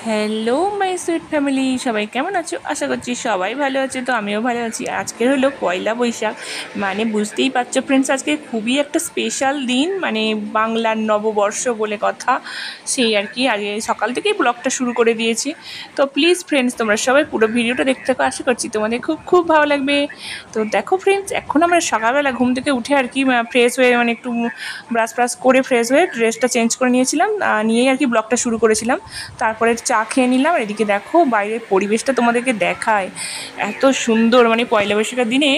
Hello my sweet family, সবাই কেমন আছো? আশা করছি সবাই ভালো আছে। তো আমিও ভালো আছি। আজকের হলো পয়লা বৈশাখ, মানে বুঝতেই পারছো ফ্রেন্ডস, আজকে খুবই একটা স্পেশাল দিন, মানে বাংলার নববর্ষ বলে কথা। সেই আর কি আগে সকাল থেকেই ব্লগটা শুরু করে দিয়েছি। তো প্লিজ ফ্রেন্ডস, তোমরা সবাই পুরো ভিডিওটা দেখতে থাকো, আশা করছি তোমাদের খুব খুব ভালো লাগবে। তো দেখো ফ্রেন্ডস, এখন আমরা সকালবেলা ঘুম থেকে উঠে আর কি ফ্রেশ হয়ে, মানে একটু ব্রাশ করে ফ্রেশ হয়ে ড্রেসটা চেঞ্জ করে নিয়েছিলাম, নিয়েই আর কি ব্লগটা শুরু করেছিলাম। তারপরে চা খেয়ে নিলাম। আর এদিকে দেখো বাইরের পরিবেশটা তোমাদেরকে দেখায়, এত সুন্দর। মানে পয়লা বৈশাখের দিনে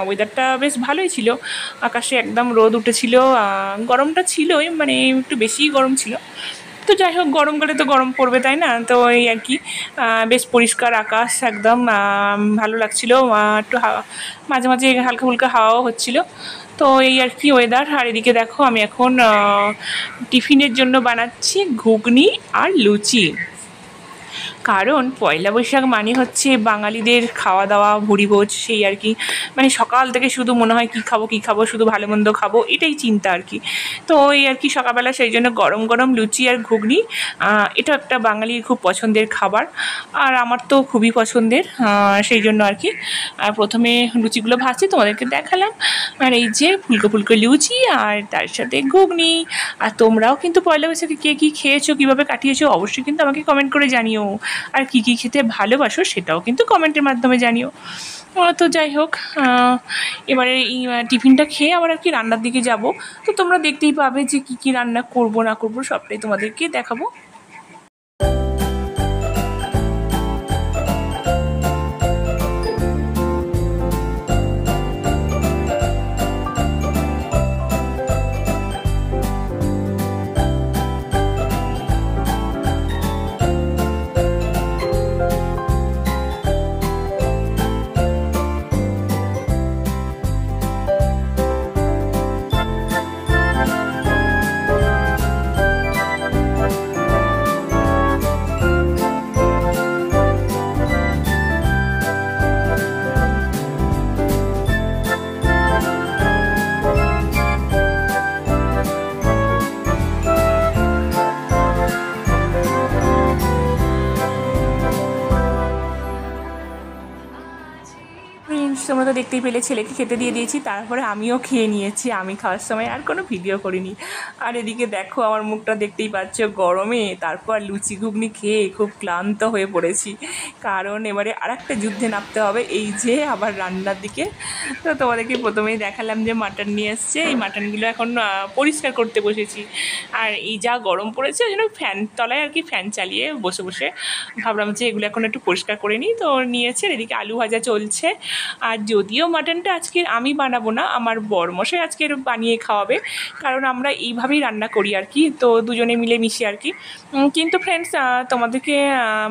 ওয়েদারটা বেশ ভালোই ছিল, আকাশে একদম রোদ উঠেছিল, গরমটা ছিলই, মানে একটু বেশিই গরম ছিল। তো যাই হোক, গরমকালে তো গরম পড়বে, তাই না? তো এই আর কি বেশ পরিষ্কার আকাশ, একদম ভালো লাগছিল। একটু মাঝে মাঝে হালকা ফুলকা হাওয়াও হচ্ছিল। তো এই আর কি ওয়েদার। আর এদিকে দেখো আমি এখন টিফিনের জন্য বানাচ্ছি ঘুগনি আর লুচি। কারণ পয়লা বৈশাখ মানে হচ্ছে বাঙালিদের খাওয়া দাওয়া, ভুরিভোজ, সেই আর কি। মানে সকাল থেকে শুধু মনে হয় কী খাবো, শুধু ভালো মন্দ খাবো, এটাই চিন্তা আর কি। তো এই আর কি সকালবেলা সেই জন্য গরম গরম লুচি আর ঘুগনি, এটা একটা বাঙালির খুব পছন্দের খাবার, আর আমার তো খুবই পছন্দের। সেই জন্য আর কি প্রথমে লুচিগুলো ভাজছি, তোমাদেরকে দেখালাম। আর এই যে ফুলকো ফুলকো লুচি আর তার সাথে ঘুগনি। আর তোমরাও কিন্তু পয়লা বৈশাখে কে কী খেয়েছো, কীভাবে কাটিয়েছো, অবশ্যই কিন্তু আমাকে কমেন্ট করে জানিও। আর কী কী খেতে ভালোবাসো সেটাও কিন্তু কমেন্টের মাধ্যমে জানিও। তো যাই হোক, এবারে এই টিফিনটা খেয়ে আবার আর কি রান্নার দিকে যাব। তো তোমরা দেখতেই পাবে যে কী কী রান্না করবো না করবো, সবটাই তোমাদেরকে দেখাবো। তোমরা তো দেখতেই পেলে, ছেলেকে খেতে দিয়ে দিয়েছি, তারপরে আমিও খেয়ে নিয়েছি। আমি খাওয়ার সময় আর কোনো ভিডিও করিনি। আর এদিকে দেখো আমার মুখটা দেখতেই পাচ্ছ গরমে, তারপর লুচি ঘুগনি খেয়ে খুব ক্লান্ত হয়ে পড়েছি। কারণ এবারে আর একটা যুদ্ধে নামতে হবে, এই যে আবার রান্নার দিকে। তো তোমাদেরকে প্রথমেই দেখালাম যে মাটন নিয়ে এসছে, এই মাটনগুলো এখন পরিষ্কার করতে বসেছি। আর এই যা গরম পড়েছে, ওই জন্য ফ্যান তলায় আর কি ফ্যান চালিয়ে বসে বসে ভাবলাম যে এগুলো এখন একটু পরিষ্কার করে নিই। তো নিয়েছে। এদিকে আলু ভাজা চলছে। আর যদিও মাটনটা আজকে আমি বানাবো না, আমার বরমশাই আজকের বানিয়ে খাওয়াবে, কারণ আমরা এইভাবেই রান্না করি আর কি। তো দুজনে মিলে মিশি আর কি। কিন্তু ফ্রেন্ডস, তোমাদেরকে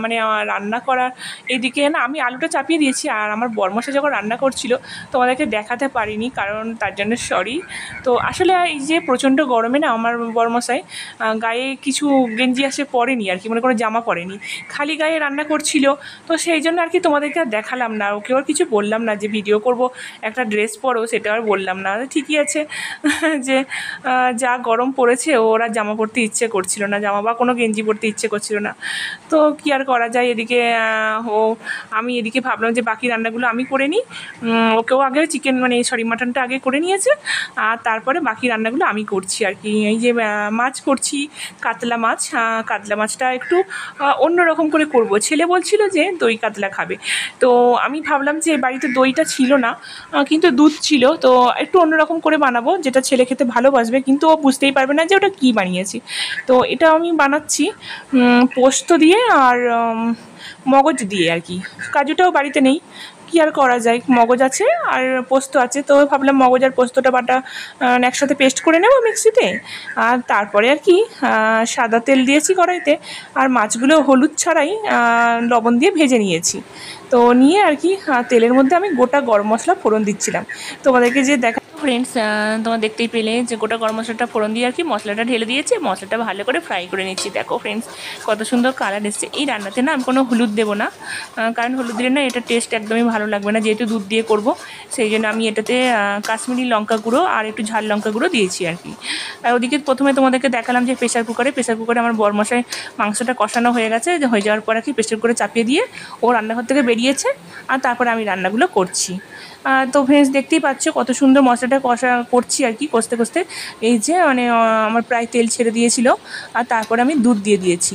মানে রান্না করার এইদিকে না, আমি আলুটা চাপিয়ে দিয়েছি, আর আমার বরমশাই যখন রান্না করছিল তোমাদেরকে দেখাতে পারিনি, কারণ তার জন্য সরি। তো আসলে এই যে প্রচণ্ড গরমে না, আমার বরমশাই গায়ে কিছু গেঞ্জি আসে পরেনি আর কি, মানে কোনো জামা পরেনি, খালি গায়ে রান্না করছিল। তো সেই জন্য আর কি তোমাদেরকে আর দেখালাম না, ওকে আর কিছু বললাম না যে ভিডিও করব, একটা ড্রেস পরো, সেটা আর বললাম না। ঠিকই আছে, যে যা গরম পড়েছে, ওর আর জামা পরতে ইচ্ছে করছিল না, জামা বা কোনো গেঞ্জি পরতে ইচ্ছে করছিল না। তো কী আর করা যায়। এদিকে আমি এদিকে ভাবলাম যে বাকি রান্নাগুলো আমি করে নিই। ওকেও আগে মাটনটা আগে করে নিয়েছে, আর তারপরে বাকি রান্নাগুলো আমি করছি আর কি। এই যে মাছ করছি, কাতলা মাছ। কাতলা মাছটা একটু অন্যরকম করে করব। ছেলে বলছিল যে দই কাতলা খাবে, তো আমি ভাবলাম যে বাড়িতে দইটা ছিল না, কিন্তু দুধ ছিল, তো একটু অন্যরকম করে বানাবো, যেটা ছেলে খেতে ভালোবাসবে, কিন্তু ও বুঝতেই পারবে না যে ওটা কী বানিয়েছি। তো এটা আমি বানাচ্ছি পোস্ত দিয়ে আর মগজ দিয়ে আর কি। কাজুটাও বাড়িতে নেই, কী আর করা যায়, মগজ আছে আর পোস্ত আছে। তো ভাবলাম মগজ আর পোস্তটা বাটা একসাথে পেস্ট করে নেব মিক্সিতে। আর তারপরে আর কি সাদা তেল দিয়েছি কড়াইতে, আর মাছগুলো হলুদ ছাড়াই লবণ দিয়ে ভেজে নিয়েছি। তো নিয়ে আর কি তেলের মধ্যে আমি গোটা গরম মশলা ফোড়ন দিচ্ছিলাম। তোমাদেরকে যে দেখা ফ্রেন্ডস তোমরা দেখতেই পেলে যে গোটা গরম মশলাটা ফোড়ন দিয়ে আর কি মশলাটা ঢেলে দিয়েছে, মশলাটা ভালো করে ফ্রাই করে নিচ্ছি। দেখো ফ্রেন্ডস কত সুন্দর কালার এসছে। এই রান্নাতে না আমি কোনো হলুদ দেবো না, কারণ হলুদ দিলে না এটা টেস্ট একদমই ভালো লাগবে না, যেহেতু দুধ দিয়ে করব। সেই জন্য আমি এটাতে কাশ্মীরি লঙ্কা গুঁড়ো আর একটু ঝাল লঙ্কা গুঁড়ো দিয়েছি আর কি। আর ওদিকে প্রথমে তোমাদেরকে দেখালাম যে প্রেসার কুকারে আমার বরমশাই মাংসটা কষানো হয়ে গেছে, হয়ে যাওয়ার পর আর কি প্রেসার কুকারে চাপিয়ে দিয়ে ও রান্নাঘর থেকে বেরিয়েছে, আর তারপরে আমি রান্নাগুলো করছি। তো ফ্রেন্ডস দেখতেই পাচ্ছ কত সুন্দর মশলাটা কষা করছি আর কি, কষতে কষতে এই যে মানে আমার প্রায় তেল ছেড়ে দিয়েছিল, আর তারপরে আমি দুধ দিয়ে দিয়েছি।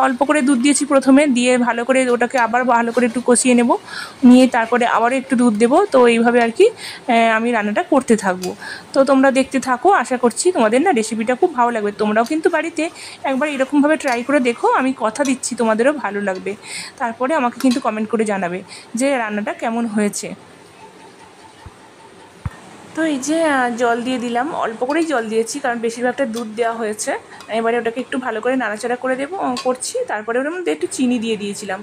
অল্প করে দুধ দিয়েছি প্রথমে, দিয়ে ভালো করে ওটাকে আবার ভালো করে একটু কষিয়ে নেব, নিয়ে তারপরে আবারও একটু দুধ দেবো। তো এইভাবে আর কি আমি রান্নাটা করতে থাকবো। তো তোমরা দেখতে থাকো, আশা করছি তোমাদের না রেসিপিটা খুব ভালো লাগবে। তোমরাও কিন্তু বাড়িতে একবার এরকমভাবে ট্রাই করে দেখো, আমি কথা দিচ্ছি তোমাদেরও ভালো লাগবে। তারপরে আমাকে কিন্তু কমেন্ট করে জানাবে যে রান্নাটা কেমন হয়েছে। তো এই যে জল দিয়ে দিলাম, অল্প করেই জল দিয়েছি কারণ বেশিরভাগটা দুধ দেওয়া হয়েছে। এবারে ওটাকে একটু ভালো করে নাড়াচাড়া করে দেবো করছি। তারপরে ওটার মধ্যে একটু চিনি দিয়ে দিয়েছিলাম,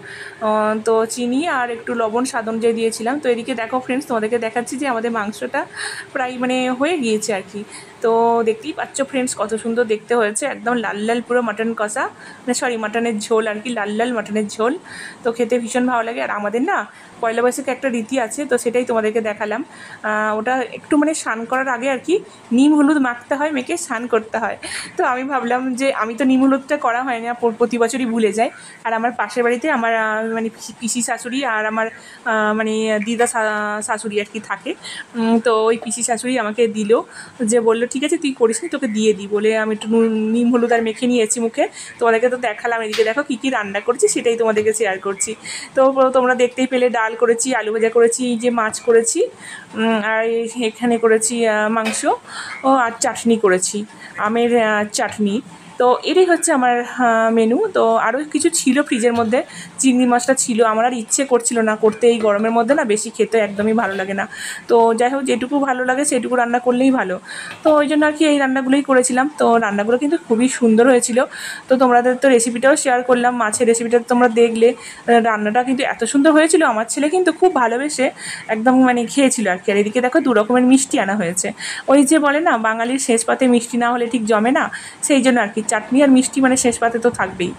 তো চিনি আর একটু লবণ স্বাদ অনুযায়ী দিয়েছিলাম। তো এদিকে দেখো ফ্রেন্ডস তোমাদেরকে দেখাচ্ছি যে আমাদের মাংসটা প্রায় মানে হয়ে গিয়েছে আর কি। তো দেখতেই পাচ্ছ ফ্রেন্ডস কত সুন্দর দেখতে হয়েছে, একদম লাল লাল পুরো মাটন কষা, মানে সরি মাটনের ঝোল আর কি, লাল লাল মাটনের ঝোল। তো খেতে ভীষণ ভালো লাগে। আর আমাদের না পয়লা বৈশাখে একটা রীতি আছে, তো সেটাই তোমাদেরকে দেখালাম। ওটা একটু মানে স্নান করার আগে আর কি নিম হলুদ মাখতে হয়, মেখে স্নান করতে হয়। তো আমি ভাবলাম যে আমি তো নিম হলুদটা করা হয় না, প্রতি বছরই ভুলে যাই। আর আমার পাশের বাড়িতে আমার মানে পিসি শাশুড়ি আর আমার মানে দিদা শাশুড়ি আর কি থাকে। তো ওই পিসি শাশুড়ি আমাকে দিল, যে বললো ঠিক আছে তুই করিস নি, তোকে দিয়ে দিই বলে আমি একটু নিম হলুদ আর মেখে নিয়েছি মুখে। তোমাদেরকে তো দেখালাম, এদিকে দেখো কী কী রান্না করছি সেটাই তোমাদেরকে শেয়ার করছি। তো তোমরা দেখতেই পেলে ডাল করেছি, আলু ভাজা করেছি, এই যে মাছ করেছি, আর এখানে করেছি মাংস ও আর চাটনি করেছি, আমের চাটনি। তো এটাই হচ্ছে আমার মেনু। তো আরও কিছু ছিল ফ্রিজের মধ্যে, চিংড়ি মাছটা ছিল, আমার আর ইচ্ছে করছিল না করতে, এই গরমের মধ্যে না বেশি খেতে একদমই ভালো লাগে না। তো যাই হোক যেটুকু ভালো লাগে সেটুকু রান্না করলেই ভালো। তো ওই জন্য আর কি এই রান্নাগুলোই করেছিলাম। তো রান্নাগুলো কিন্তু খুবই সুন্দর হয়েছিল। তো তোমাদের তো রেসিপিটাও শেয়ার করলাম, মাছের রেসিপিটা তোমরা দেখলে। রান্নাটা কিন্তু এত সুন্দর হয়েছিল, আমার ছেলে কিন্তু খুব ভালোবেসে একদম মানে খেয়েছিল আর কি। আর এদিকে দেখো 2 রকমের মিষ্টি আনা হয়েছে। ওই যে বলে না বাঙালির শেষ পাতে মিষ্টি না হলে ঠিক জমে না, সেই জন্য আর কি চাটনি আর মিষ্টি মানে শেষ পাতে তো থাকবেই,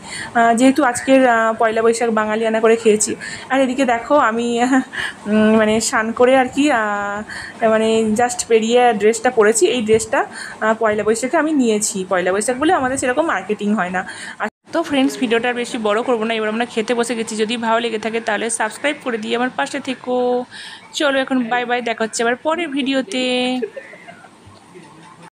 যেহেতু আজকের পয়লা বৈশাখ বাঙালি আনা করে খেয়েছি। আর এদিকে দেখো আমি মানে স্নান করে আর কি মানে জাস্ট বেরিয়ে ড্রেসটা পরেছি। এই ড্রেসটা পয়লা বৈশাখে আমি নিয়েছি, পয়লা বৈশাখ বলে আমাদের সেরকম মার্কেটিং হয় না। তো ফ্রেন্ডস ভিডিওটা আর বেশি বড় করবো না, এবার আমরা খেতে বসে গেছি। যদি ভালো লেগে থাকে তাহলে সাবস্ক্রাইব করে দিয়ে আমার পাশে থেকো। চলো এখন বাই বাই, দেখা হচ্ছে আবার পরের ভিডিওতে।